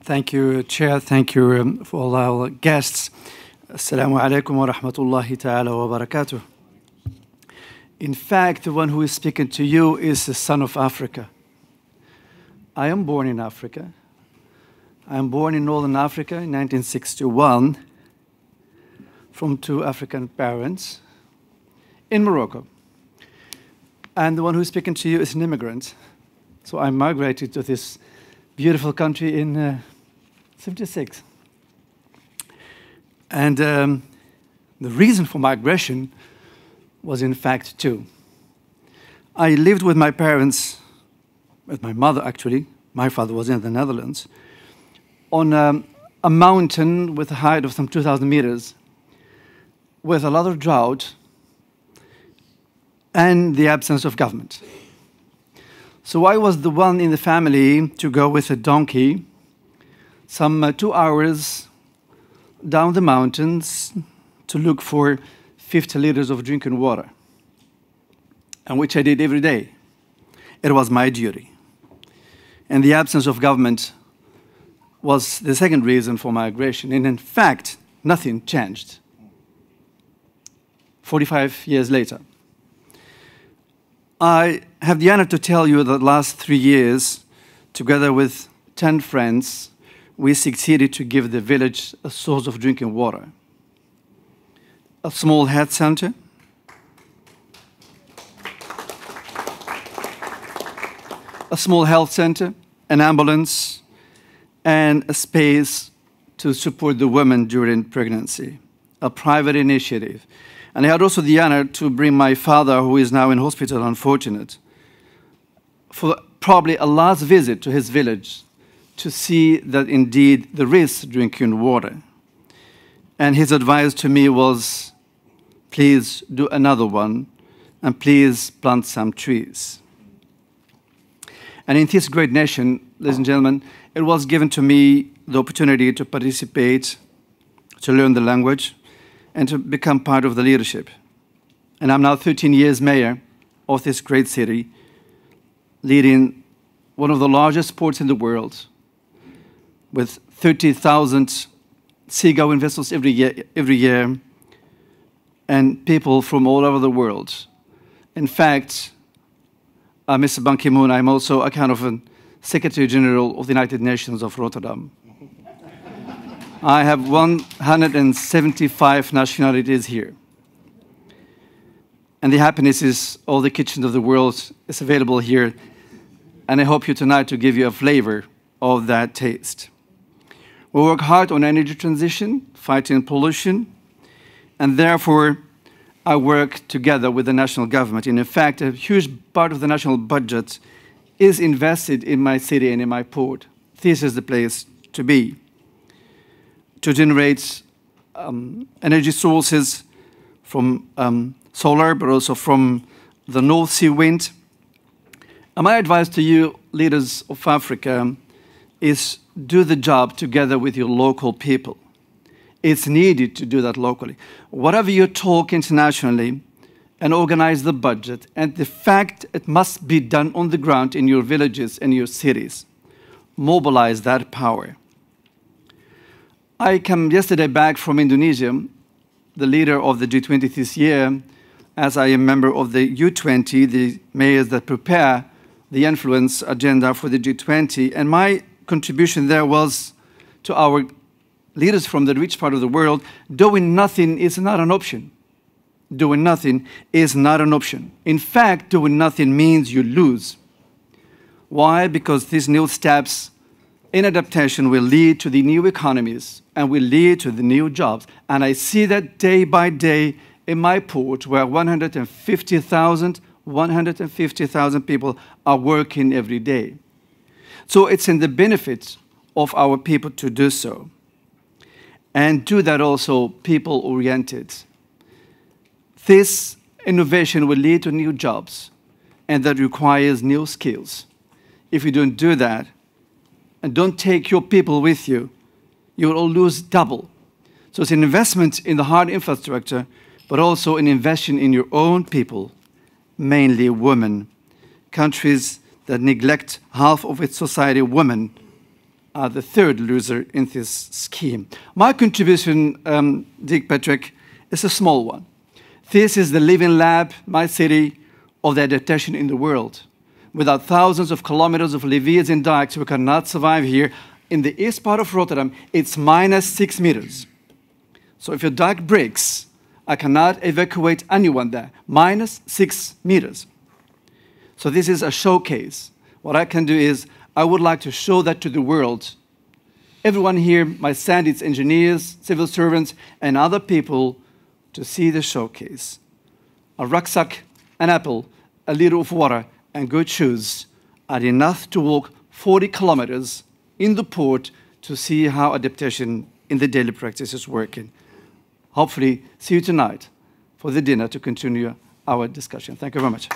Thank you, Chair. Thank you for all our guests. Assalamu alaikum wa rahmatullahi ta'ala wa barakatuh. In fact, the one who is speaking to you is the son of Africa. I am born in Africa. I am born in Northern Africa in 1961 from two African parents in Morocco. And the one who is speaking to you is an immigrant. So I migrated to this beautiful country in 76. And the reason for migration was in fact two. I lived with my parents, with my mother actually, my father was in the Netherlands, on a mountain with a height of some 2,000 meters, with a lot of drought and the absence of government. So I was the one in the family to go with a donkey some 2 hours down the mountains to look for 50 liters of drinking water, and which I did every day. It was my duty. And the absence of government was the second reason for migration. And in fact, nothing changed 45 years later. I have the honor to tell you that the last 3 years, together with 10 friends, we succeeded to give the village a source of drinking water. A small health center, an ambulance, and a space to support the women during pregnancy, a private initiative. And I had also the honor to bring my father, who is now in hospital, unfortunate, for probably a last visit to his village to see that indeed there is drinking water. And his advice to me was, please do another one, and please plant some trees. And in this great nation, ladies and gentlemen, it was given to me the opportunity to participate, to learn the language, and to become part of the leadership. And I'm now 13 years mayor of this great city, leading one of the largest ports in the world, with 30,000 seagull investors every year, and people from all over the world. In fact, Mr. Ban Ki-moon, I'm also a kind of a Secretary General of the United Nations of Rotterdam. I have 175 nationalities here. And the happiness is all the kitchens of the world is available here. And I hope you tonight to give you a flavor of that taste. We work hard on energy transition, fighting pollution, and therefore I work together with the national government. And in fact, a huge part of the national budget is invested in my city and in my port. This is the place to be, to generate energy sources from solar, but also from the North Sea wind. And my advice to you, leaders of Africa, is do the job together with your local people. It's needed to do that locally. Whatever you talk internationally and organize the budget, and the fact it must be done on the ground in your villages and your cities. Mobilize that power. I came yesterday back from Indonesia, the leader of the G20 this year, as I am a member of the U20, the mayors that prepare the influence agenda for the G20, and my contribution there was to our leaders from the rich part of the world, doing nothing is not an option. Doing nothing is not an option. In fact, doing nothing means you lose. Why? Because these new steps in adaptation will lead to the new economies and will lead to the new jobs. And I see that day by day in my port where 150,000 people are working every day. So it's in the benefit of our people to do so. And do that also people-oriented. This innovation will lead to new jobs, and that requires new skills. If you don't do that, and don't take your people with you, you will lose double. So it's an investment in the hard infrastructure, but also an investment in your own people, mainly women. Countries that neglect half of its society, women, are the third loser in this scheme. My contribution, Dick Patrick, is a small one. This is the living lab, my city, of the adaptation in the world. Without thousands of kilometers of levees and dikes, we cannot survive here. In the east part of Rotterdam, it's -6 meters. So if your dike breaks, I cannot evacuate anyone there. -6 meters. So this is a showcase. What I can do is, I would like to show that to the world. Everyone here, my standards engineers, civil servants, and other people to see the showcase. A rucksack, an apple, a liter of water, and good shoes are enough to walk 40 kilometers in the port to see how adaptation in the daily practice is working. Hopefully, see you tonight for the dinner to continue our discussion. Thank you very much.